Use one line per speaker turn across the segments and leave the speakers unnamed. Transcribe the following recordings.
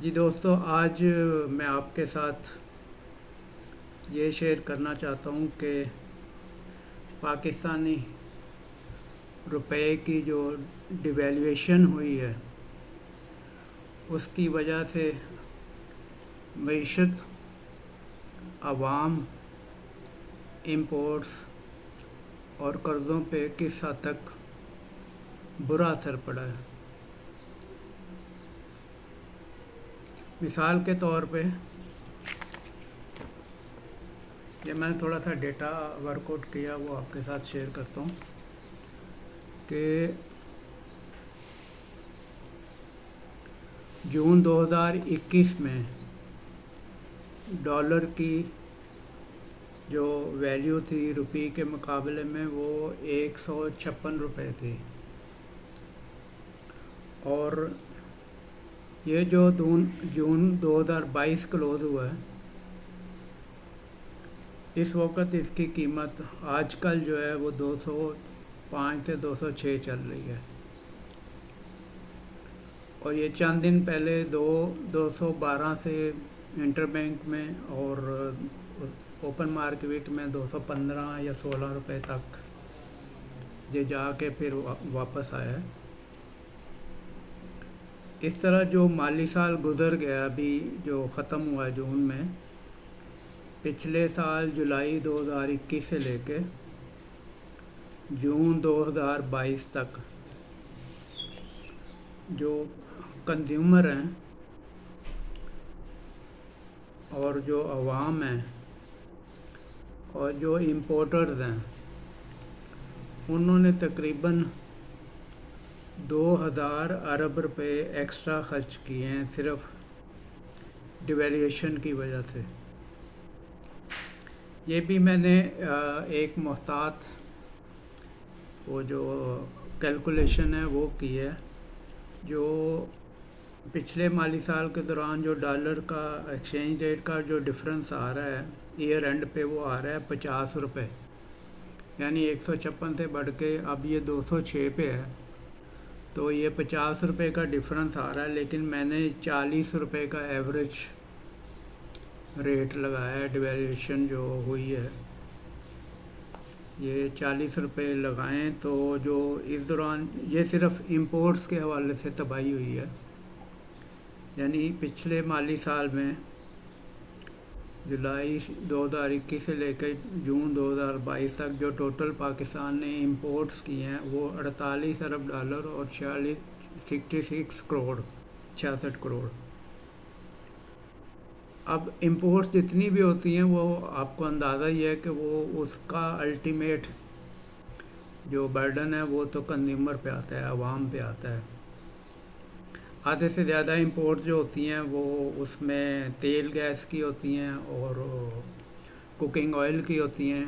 جی دوستو، آج میں آپ کے ساتھ یہ شیئر کرنا چاہتا ہوں کہ پاکستانی روپے کی جو ڈیویلیویشن ہوئی ہے اس کی وجہ سے معیشت، عوام، امپورٹس اور قرضوں پہ کس حد تک برا اثر پڑا ہے۔ مثال کے طور پہ یہ میں نے تھوڑا سا ڈیٹا ورک آؤٹ کیا، وہ آپ کے ساتھ شیئر کرتا ہوں کہ جون 2021 میں ڈالر کی جو ویلیو تھی روپی کے مقابلے میں وہ 156 روپے تھی، اور یہ جو جون 2022 کلوز ہوا ہے، اس وقت اس کی قیمت آج کل جو ہے وہ 205 سے 206 چل رہی ہے، اور یہ چند دن پہلے 212 سے انٹر بینک میں اور اوپن مارکیٹ میں 215 یا 16 روپے تک یہ جا کے پھر واپس آیا ہے۔ اس طرح جو مالی سال گزر گیا، ابھی جو ختم ہوا ہے جون میں، پچھلے سال جولائی 2021 سے لے کے جون 2022 تک جو کنزیومر ہیں اور جو عوام ہیں اور جو امپورٹرز ہیں، انہوں نے تقریباً 2000 ارب روپے ایکسٹرا خرچ کیے ہیں صرف ڈیویلیویشن کی وجہ سے۔ یہ بھی میں نے ایک محتاط وہ جو کیلکولیشن ہے وہ کی ہے، جو پچھلے مالی سال کے دوران جو ڈالر کا ایکسچینج ریٹ کا جو ڈفرنس آ رہا ہے ایئر اینڈ پہ، وہ آ رہا ہے 50 روپے، یعنی 156 سے بڑھ کے اب یہ 206 پہ ہے، تو یہ 50 روپے کا ڈفرنس آ رہا ہے، لیکن میں نے 40 روپے کا ایوریج ریٹ لگایا ہے۔ ڈیویلیویشن جو ہوئی ہے یہ 40 روپے لگائیں تو جو اس دوران یہ صرف امپورٹس کے حوالے سے تباہی ہوئی ہے، یعنی پچھلے مالی سال میں جولائی 2021 سے لے کے جون 2022 تک جو ٹوٹل پاکستان نے امپورٹس کیے ہیں وہ 48 ارب ڈالر اور 66 کروڑ 66 کروڑ۔ اب امپورٹس جتنی بھی ہوتی ہیں وہ آپ کو اندازہ ہی ہے کہ وہ اس کا الٹیمیٹ جو برڈن ہے وہ تو کنزیومر پہ آتا ہے، عوام پہ آتا ہے۔ آدھے سے زیادہ امپورٹ جو ہوتی ہیں وہ اس میں تیل گیس کی ہوتی ہیں اور کوکنگ آئل کی ہوتی ہیں،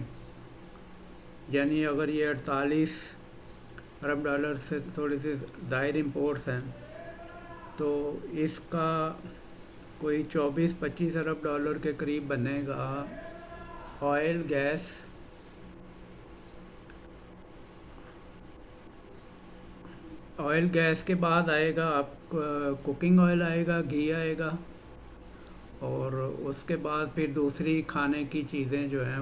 یعنی اگر یہ 48 ارب ڈالر سے تھوڑی سی زائد امپورٹس ہیں تو اس کا کوئی 24-25 ارب ڈالر کے قریب بنے گا آئل گیس، آئل گیس کے بعد آئے گا آپ کوکنگ آئل آئے گا، گھی آئے گا، اور اس کے بعد پھر دوسری کھانے کی چیزیں جو ہیں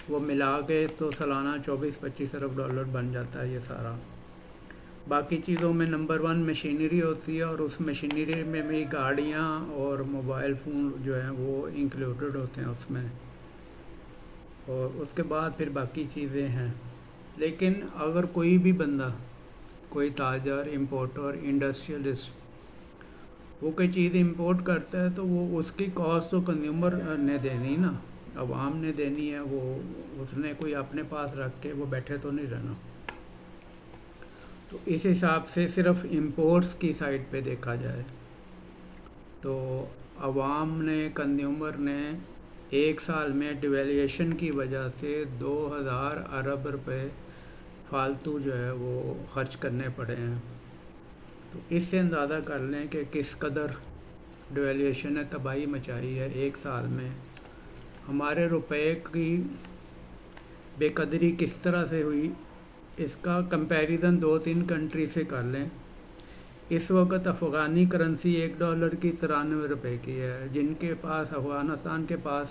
وہ ملا کے تو سالانہ 24-25 ارب ڈالر بن جاتا ہے یہ سارا۔ باقی چیزوں میں نمبر 1 مشینری ہوتی ہے، اور اس مشینری میں بھی گاڑیاں اور موبائل فون جو ہیں وہ انکلوڈڈ ہوتے ہیں اس میں، اور اس کے بعد پھر باقی چیزیں ہیں۔ لیکن اگر کوئی بھی بندہ، کوئی تاجر، امپورٹر، انڈسٹریلسٹ وہ کوئی چیز امپورٹ کرتا ہے تو وہ اس کی کاسٹ تو کنزیومر نے دینی نا، عوام نے دینی ہے، وہ اس نے کوئی اپنے پاس رکھ کے وہ بیٹھے تو نہیں رہنا۔ تو اس حساب سے صرف امپورٹس کی سائڈ پہ دیکھا جائے تو عوام نے، کنزیومر نے ایک سال میں ڈیویلیویشن کی وجہ سے 2000 ارب روپے فالتو جو ہے وہ خرچ کرنے پڑے ہیں۔ تو اس سے اندازہ کر لیں کہ کس قدر ڈیویلیویشن نے تباہی مچائی ہے ایک سال میں۔ ہمارے روپے کی بے قدری کس طرح سے ہوئی، اس کا کمپیریزن 2-3 کنٹری سے کر لیں۔ اس وقت افغانی کرنسی $1 کی 93 کی ہے، جن کے پاس افغانستان کے پاس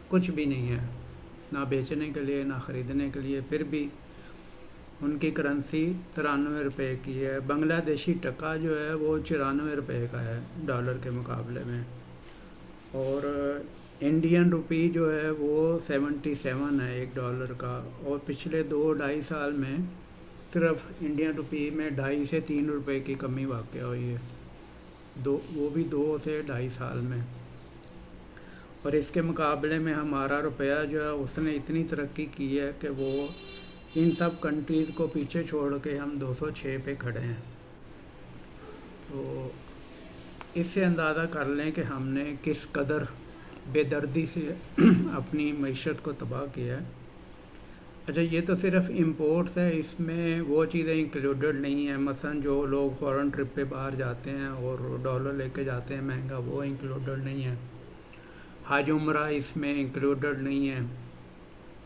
کچھ بھی نہیں ہے، نہ بیچنے کے لیے نہ خریدنے کے لیے، پھر بھی ان کی کرنسی 93 کی ہے۔ بنگلہ دیشی ٹکا جو ہے وہ 94 کا ہے ڈالر کے مقابلے میں، اور انڈین روپی جو ہے وہ 77 ہے $1 کا، اور پچھلے 2-2.5 سال میں صرف انڈین روپی میں 2.5 سے 3 روپے کی کمی واقع ہوئی ہے، وہ بھی 2 سے 2.5 سال میں۔ اور اس کے مقابلے میں ہمارا روپیہ جو ہے اس نے اتنی ترقی کی ہے کہ وہ ان سب کنٹریز کو پیچھے چھوڑ کے ہم 206 پہ کھڑے ہیں۔ تو اس سے اندازہ کر لیں کہ ہم نے کس قدر بے دردی سے اپنی معیشت کو تباہ کیا ہے۔ اچھا، یہ تو صرف امپورٹس ہے، اس میں وہ چیزیں انکلوڈڈ نہیں ہیں، مثلا جو لوگ فورن ٹرپ پہ باہر جاتے ہیں اور ڈالر لے کے جاتے ہیں مہنگا، وہ انکلوڈڈ نہیں ہے۔ حج عمرہ اس میں انکلوڈڈ نہیں ہے۔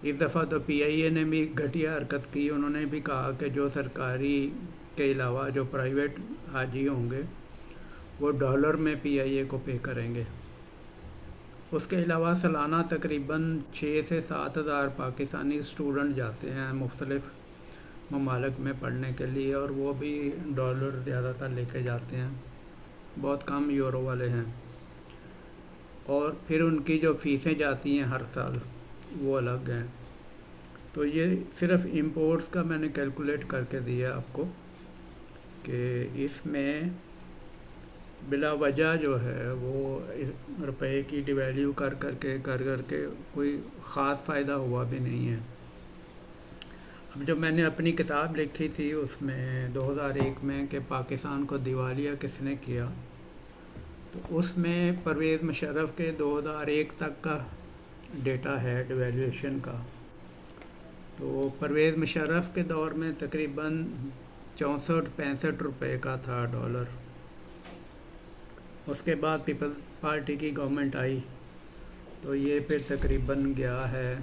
اس دفعہ تو پی آئی اے نے بھی گھٹیا حرکت کی، انہوں نے بھی کہا کہ جو سرکاری کے علاوہ جو پرائیویٹ حاجی ہوں گے وہ ڈالر میں پی آئی اے کو پے کریں گے۔ اس کے علاوہ سالانہ تقریباً 6 سے 7 ہزار پاکستانی اسٹوڈنٹ جاتے ہیں مختلف ممالک میں پڑھنے کے لیے، اور وہ بھی ڈالر زیادہ تر لے کے جاتے ہیں، بہت کم یورو والے ہیں۔ اور پھر ان کی جو فیسیں جاتی ہیں ہر سال وہ الگ ہیں۔ تو یہ صرف امپورٹس کا میں نے کیلکولیٹ کر کے دیا آپ کو کہ اس میں بلا وجہ جو ہے وہ روپے کی ڈیویلیو کر کے کوئی خاص فائدہ ہوا بھی نہیں ہے۔ اب جب میں نے اپنی کتاب لکھی تھی اس میں 2001 میں کہ پاکستان کو دیوالیہ کس نے کیا، تو اس میں پرویز مشرف کے 2001 تک کا ڈیٹا ہے ڈیویلیویشن کا۔ تو پرویز مشرف کے دور میں تقریباً 64-65 روپے کا تھا ڈالر۔ اس کے بعد پیپلز پارٹی کی گورنمنٹ آئی تو یہ پھر تقریباً گیا ہے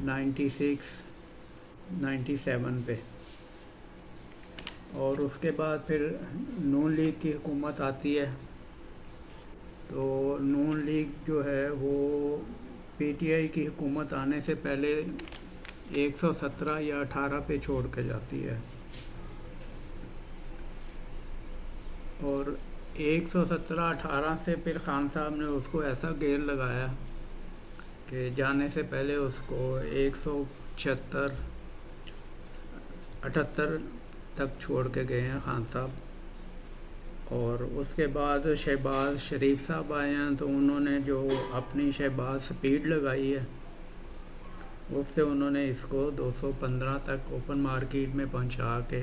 96-97 پہ، اور اس کے بعد پھر نون لیگ کی حکومت آتی ہے، تو نون لیگ جو ہے وہ پی ٹی آئی کی حکومت آنے سے پہلے 117 یا 18 پہ چھوڑ کے جاتی ہے، اور 117-18 سے پھر خان صاحب نے اس کو ایسا گیر لگایا کہ جانے سے پہلے اس کو 176-78 تک چھوڑ کے گئے ہیں خان صاحب۔ اور اس کے بعد شہباز شریف صاحب آئے ہیں، تو انہوں نے جو اپنی شہباز سپیڈ لگائی ہے اس سے انہوں نے اس کو 215 تک اوپن مارکیٹ میں پہنچا کے،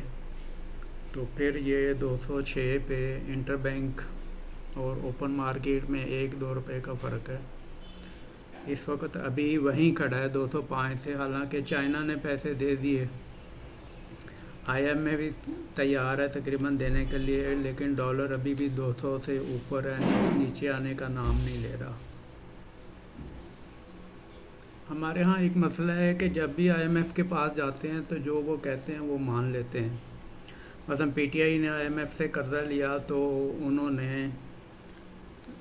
تو پھر یہ 206 پہ انٹر بینک اور اوپن مارکیٹ میں 1-2 روپے کا فرق ہے، اس وقت ابھی وہیں کھڑا ہے 205 سے، حالانکہ چائنا نے پیسے دے دیے، آئی ایم میں بھی تیار ہے تقریباً دینے کے لیے، لیکن ڈالر ابھی بھی 200 سے اوپر ہے، نیچے آنے کا نام نہیں لے رہا۔ ہمارے ہاں ایک مسئلہ ہے کہ جب بھی آئی ایم ایف کے پاس جاتے ہیں تو جو وہ کہتے ہیں وہ مان لیتے ہیں۔ مثلا پی ٹی آئی نے آئی ایم ایف سے قرضہ لیا تو انہوں نے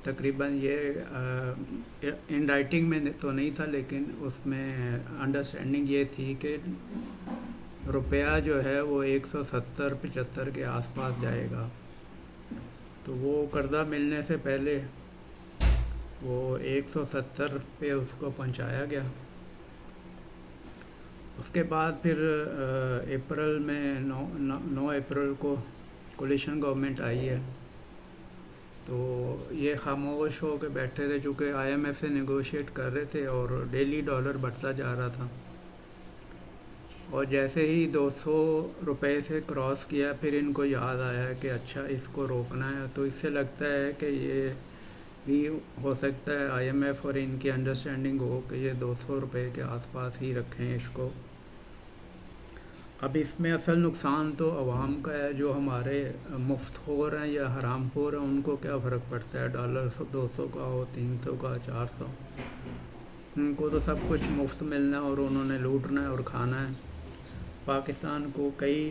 تقریباً یہ ان رائٹنگ میں تو نہیں تھا، لیکن اس میں انڈرسٹینڈنگ یہ تھی کہ روپیہ جو ہے وہ 170-75 کے آس پاس جائے گا، تو وہ قرضہ ملنے سے پہلے وہ 170 پہ اس کو پہنچایا گیا۔ اس کے بعد پھر اپریل میں 9 اپریل کو کولیشن گورنمنٹ آئی ہے، تو یہ خاموش ہو کے بیٹھے تھے چونکہ آئی ایم ایف سے نیگوشیٹ کر رہے تھے اور ڈیلی ڈالر بڑھتا جا رہا تھا، اور جیسے ہی 200 روپے سے کراس کیا پھر ان کو یاد آیا کہ اچھا اس کو روکنا ہے، تو اس سے لگتا ہے کہ یہ بھی ہو سکتا ہے آئی ایم ایف اور ان کی انڈرسٹینڈنگ ہو کہ یہ 200 روپے کے آس پاس ہی رکھیں اس کو۔ اب اس میں اصل نقصان تو عوام کا ہے، جو ہمارے مفت خور ہیں یا حرام خور ہیں، ان کو کیا فرق پڑتا ہے ڈالر 200 کا ہو، 300 کا، 400، ان کو تو سب کچھ مفت ملنا ہے اور انہوں نے لوٹنا ہے اور کھانا ہے۔ پاکستان کو کئی